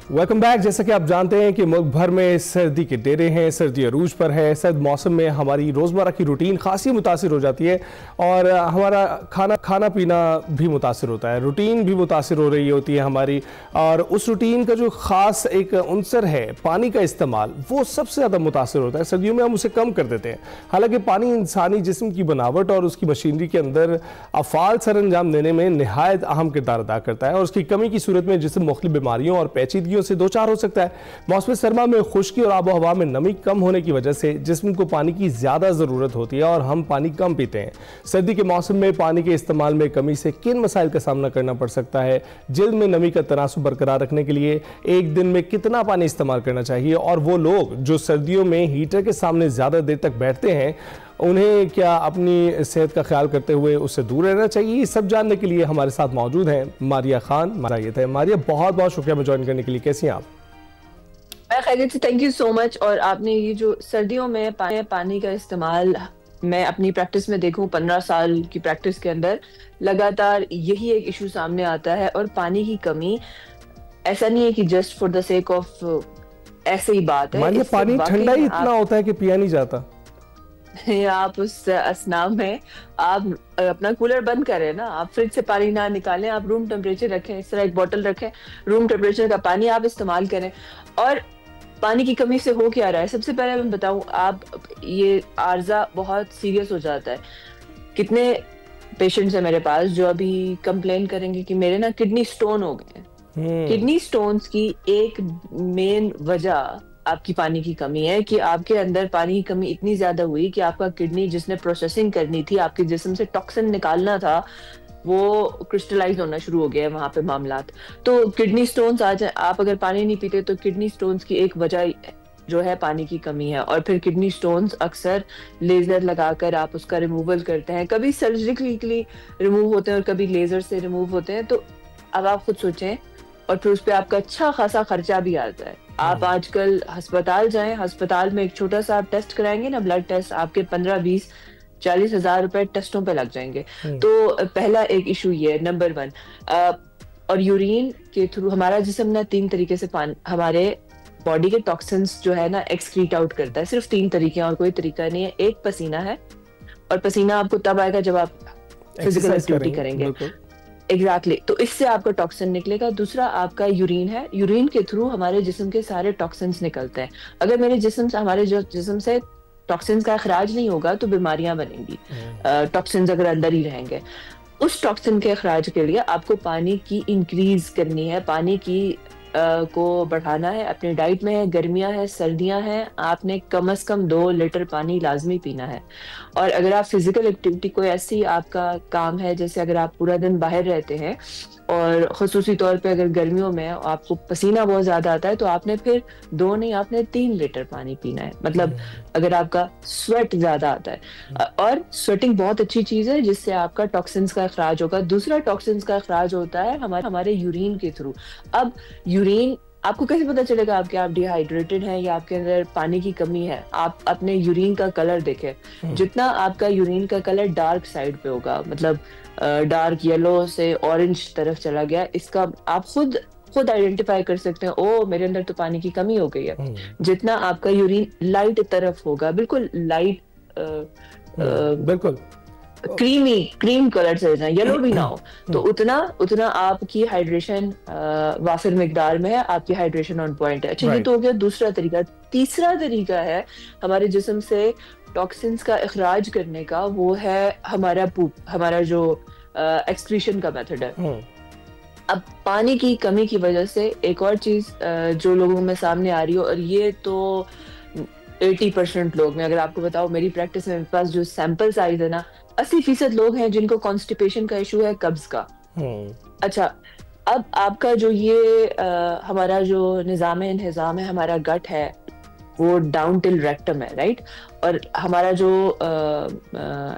Welcome back. जैसा कि आप जानते हैं कि मुल्क भर में सर्दी के डेरे हैं, सर्दी अरूज पर है। सर्द मौसम में हमारी रोज़मर्रा की रूटीन खासी मुतासिर हो जाती है और हमारा खाना पीना भी मुतासिर होता है, रूटीन भी मुतासिर हो रही होती है हमारी। और उस रूटीन का जो ख़ास एक अंसर है पानी का इस्तेमाल, वो सबसे ज़्यादा मुतासिर होता है। सर्दियों में हम उसे कम कर देते हैं। हालांकि पानी इंसानी जिस्म की बनावट और उसकी मशीनरी के अंदर अफ़ाल सर अंजाम देने में नहायत अहम किरदार अदा करता है और उसकी कमी की सूरत में जिस्म मुख्तलिफ बीमारियों और पेचीदगियों से दो चार हो सकता है। मौसम सरमा में खुश्की और आबो हवा में नमी कम होने की वजह से जिस्म को पानी की ज्यादा जरूरत होती है और हम पानी कम पीते हैं। सर्दी के मौसम में पानी के इस्तेमाल में कमी से किन मसाइल का सामना करना पड़ सकता है? जिल्द में नमी का तनासुब बरकरार रखने के लिए एक दिन में कितना पानी इस्तेमाल करना चाहिए? और वो लोग जो सर्दियों में हीटर के सामने ज्यादा देर तक बैठते हैं, उन्हें क्या अपनी सेहत का ख्याल करते हुए उससे दूर रहना चाहिए? ये सब जानने के लिए हमारे साथ मौजूद हैं मारिया खान। मारिया, बहुत बहुत शुक्रिया में ज्वाइन करने के लिए। कैसी हैं आप? मैं खैरियत से, थैंक यू सो मच। और आपने ये जो सर्दियों में पानी का इस्तेमाल, मैं अपनी प्रैक्टिस में देखूं, 15 साल की प्रैक्टिस के अंदर लगातार यही एक इशू सामने आता है। और पानी की कमी ऐसा नहीं है कि just for the sake of ऐसे ही बात है। मारिया, पानी ठंडा ही इतना होता है कि पिया नहीं जाता। आप उस असनाम में आप अपना कूलर बंद करें ना, आप फ्रिज से पानी ना निकालें, आप रूम टेम्परेचर रखें, इस तरह एक बोतल रखें, रूम टेम्परेचर का पानी आप इस्तेमाल करें। और पानी की कमी से हो क्या रहा है, सबसे पहले मैं बताऊं, आप ये आर्जा बहुत सीरियस हो जाता है। कितने पेशेंट्स हैं मेरे पास जो अभी कंप्लेन करेंगे कि मेरे ना किडनी स्टोन हो गए हैं। किडनी स्टोन्स की एक मेन वजह आपकी पानी की कमी है कि आपके अंदर पानी की कमी इतनी ज्यादा हुई कि आपका किडनी जिसने प्रोसेसिंग करनी थी, आपके जिस्म से टॉक्सिन निकालना था, वो क्रिस्टलाइज होना शुरू हो गया है वहां पे मामलात। तो किडनी स्टोन्स आ जाए, आप अगर पानी नहीं पीते तो किडनी स्टोन्स की एक वजह जो है पानी की कमी है। और फिर किडनी स्टोन्स अक्सर लेजर लगाकर आप उसका रिमूवल करते हैं, कभी सर्जिकली रिमूव होते हैं और कभी लेजर से रिमूव होते हैं। तो अब आप खुद सोचें, और फिर उस पर आपका अच्छा खासा खर्चा भी आता है। आप आजकल अस्पताल जाएं, अस्पताल में एक छोटा सा आप टेस्ट कराएंगे ना, ब्लड टेस्ट, आपके 15-20-40 हजार रुपए टेस्टों पे लग जाएंगे। तो पहला एक इशू ये है, नंबर 1। और यूरिन के थ्रू हमारा जिस्म ना 3 तरीके से हमारे बॉडी के टॉक्सिन्स जो है ना एक्सक्रीट आउट करता है। सिर्फ 3 तरीके हैं और कोई तरीका नहीं है। एक पसीना है, और पसीना आपको तब आएगा जब आप फिजिकल एक्टिविटी करेंगे। एग्जैक्टली तो इससे आपका टॉक्सिन निकलेगा। दूसरा आपका यूरिन है, यूरिन के थ्रू हमारे जिस्म के सारे टॉक्सिन्स निकलते हैं। अगर हमारे जिस्म से टॉक्सिन्स का अखराज नहीं होगा तो बीमारियां बनेंगी। टॉक्सिन्स अगर अंदर ही रहेंगे, उस टॉक्सिन के अखराज के लिए आपको पानी की इंक्रीज करनी है, पानी की को बढ़ाना है। अपने डाइट में है, गर्मियां हैं, सर्दियां हैं, आपने कम से कम 2 लीटर पानी लाजमी पीना है। और अगर आप फिजिकल एक्टिविटी, कोई ऐसी आपका काम है, जैसे अगर आप पूरा दिन बाहर रहते हैं और खुसूसी तौर पे अगर गर्मियों में आपको पसीना बहुत ज्यादा आता है, तो आपने फिर 2 नहीं, आपने 3 लीटर पानी पीना है। मतलब अगर आपका स्वेट ज्यादा आता है, और स्वेटिंग बहुत अच्छी चीज है जिससे आपका टॉक्सिन्स का अखराज होगा। दूसरा टॉक्सिन्स का अखराज होता है हमारे यूरिन के थ्रू। अब यूरिन आपको कैसे पता चलेगा आप डिहाइड्रेटेड हैं या आपके अंदर पानी की कमी है? आप अपने यूरिन का कलर देखें। जितना आपका यूरिन का कलर डार्क साइड पे होगा, मतलब डार्क येलो से ऑरेंज तरफ चला गया, इसका आप खुद आइडेंटिफाई कर सकते हैं, ओ मेरे अंदर तो पानी की कमी हो गई है। जितना आपका यूरिन लाइट तरफ होगा, बिल्कुल लाइट, बिल्कुल क्रीम कलर से जाए, येलो भी ना हो, तो उतना आपकी हाइड्रेशन वाफिर मिकदार में है, आपकी हाइड्रेशन ऑन पॉइंट है। अच्छा, ये तो हो गया दूसरा तरीका। तीसरा तरीका है हमारे जिस्म से टॉक्सिन्स का इखराज करने का, वो है हमारा जो एक्सक्रीशन का मेथड है। अब पानी की कमी की वजह से एक और चीज जो लोगों में सामने आ रही है, और ये तो 80% लोग में, अगर आपको बताओ, मेरी प्रैक्टिस में मेरे पास जो सैंपल साइज है ना, 80% लोग हैं जिनको कॉन्स्टिपेशन का इशू है, कब्ज का। अच्छा, अब आपका जो ये हमारा जो निजाम है, हमारा गट है, वो डाउन टिल रेक्टम है, राइट? और हमारा जो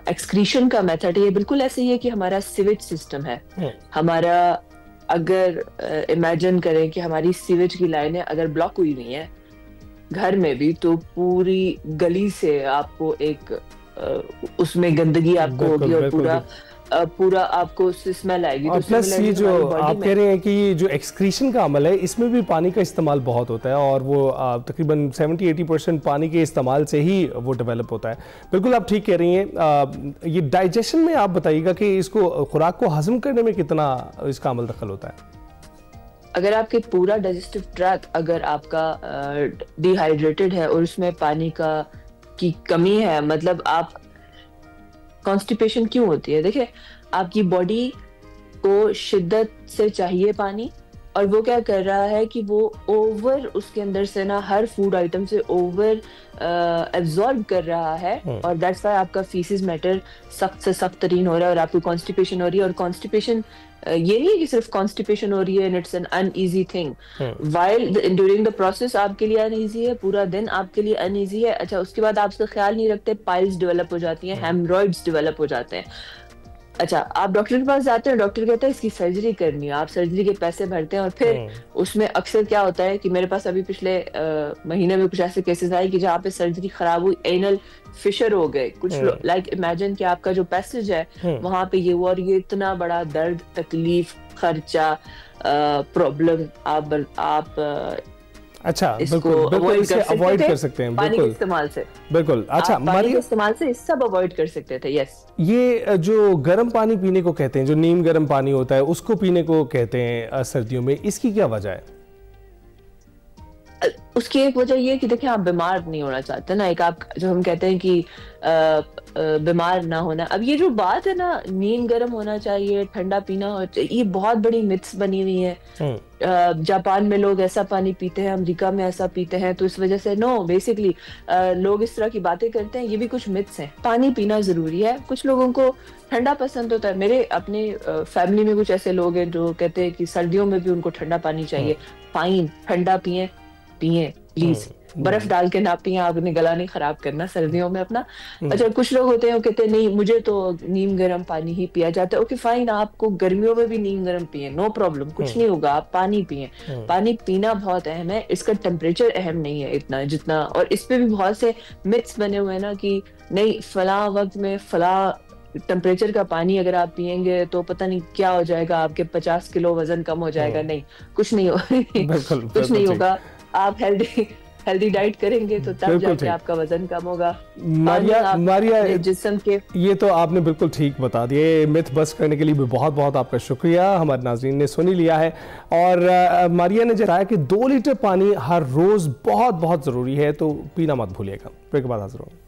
एक्सक्रीशन का मेथड है, ये बिल्कुल ऐसे ही है कि हमारा सीवेज सिस्टम है। हमारा, अगर इमेजिन करें कि हमारी सीवेज की लाइनें अगर ब्लॉक हुई हुई हैं घर में भी, तो पूरी गली से आपको एक उसमें गंदगी आपको होगी और पूरा आपको उससे स्मेल आएगी। और तो प्लस ये जो आप कह रहे हैं कि ये जो एक्सक्रीशन का अमल है इसमें भी पानी का इस्तेमाल बहुत होता है और वो तकरीबन 70-80% पानी के इस्तेमाल से ही वो डेवलप होता है। बिल्कुल आप ठीक कह रही हैं। ये डाइजेशन में आप बताइएगा कि इसको खुराक को हजम करने में कितना इसका अमल दखल होता है? अगर आपके पूरा डाइजेस्टिव ट्रैक अगर आपका डिहाइड्रेटेड है और उसमें पानी की कमी है, मतलब आप कॉन्स्टिपेशन क्यों होती है? देखिए, आपकी बॉडी को शिद्दत से चाहिए पानी और वो क्या कर रहा है कि वो ओवर उसके अंदर से ना हर फूड आइटम से ओवर एब्जॉर्ब कर रहा है और दैट्स व्हाई आपका फीसिस मैटर सख्त से सख्त तरीन हो रहा है और आपको कॉन्स्टिपेशन हो रही है। और कॉन्स्टिपेशन ये नहीं है कि सिर्फ कॉन्स्टिपेशन हो रही है and it's an uneasy thing, while during the process आपके लिए अनईजी है, पूरा दिन आपके लिए अनईजी है। अच्छा, उसके बाद आप उसका ख्याल नहीं रखते, पाइल्स डेवलप हो जाती हैं, हेमरॉइड्स डेवलप हो जाते हैं। अच्छा, आप डॉक्टर के पास जाते हैं, डॉक्टर कहता है इसकी सर्जरी करनी है, आप सर्जरी के पैसे भरते हैं और फिर उसमें अक्सर क्या होता है कि मेरे पास अभी पिछले महीने में कुछ ऐसे केसेस आए कि जहाँ पे सर्जरी खराब हुई, एनल फिशर हो गए कुछ, लाइक इमेजिन कि आपका जो पैसेज है वहां पे ये हुआ और ये इतना बड़ा दर्द, तकलीफ, खर्चा, प्रॉब्लम आप अच्छा, बिल्कुल इसे अवॉइड कर सकते हैं पानी के इस्तेमाल से। बिल्कुल। अच्छा, पानी के इस्तेमाल से सब अवॉइड कर सकते थे। यस, ये जो गर्म पानी पीने को कहते हैं, जो नीम गर्म पानी होता है उसको पीने को कहते हैं सर्दियों में, इसकी क्या वजह है? उसकी एक वजह ये है कि देखिए, आप बीमार नहीं होना चाहते ना, एक आप जो हम कहते हैं कि बीमार ना होना। अब ये जो बात है ना, नीम गर्म होना चाहिए, ठंडा पीना हो चाहिए, ये बहुत बड़ी मिथ्स बनी हुई है। जापान में लोग ऐसा पानी पीते हैं, अमेरिका में ऐसा पीते हैं, तो इस वजह से नो, बेसिकली लोग इस तरह की बातें करते हैं, ये भी कुछ मिथ्स हैं। पानी पीना जरूरी है, कुछ लोगों को ठंडा पसंद होता है। मेरे अपने फैमिली में कुछ ऐसे लोग हैं जो कहते हैं कि सर्दियों में भी उनको ठंडा पानी चाहिए। फाइन, ठंडा पिए प्लीज, बर्फ डाल के ना पिए, आपने गला नहीं खराब करना सर्दियों में अपना। अच्छा, कुछ लोग होते हैं वो कहते हैं नहीं, मुझे तो नीम गर्म पानी ही पिया जाता है। ओके फाइन, आपको गर्मियों में भी नीम गर्म पिए, नो प्रॉब्लम, कुछ नहीं होगा, आप पानी पिए। पानी पीना बहुत अहम है, इसका टेम्परेचर अहम नहीं है इतना जितना। और इस पे भी बहुत से मिथ्स बने हुए हैं ना कि नहीं, फला वक्त में फला टेम्परेचर का पानी अगर आप पिएंगे तो पता नहीं क्या हो जाएगा, आपके 50 किलो वजन कम हो जाएगा। नहीं, कुछ नहीं कुछ नहीं होगा। आप हेल्दी डाइट करेंगे तो तब जाके आपका वजन कम होगा। मारिया, जिस्म के ये तो आपने बिल्कुल ठीक बता दिए। मिथ बस करने के लिए भी बहुत बहुत आपका शुक्रिया, हमारे नाज़रीन ने सुन ही लिया है। और मारिया ने जताया कि 2 लीटर पानी हर रोज बहुत बहुत जरूरी है, तो पीना मत भूलिएगा। फिर के बाद हाजिर होंगे।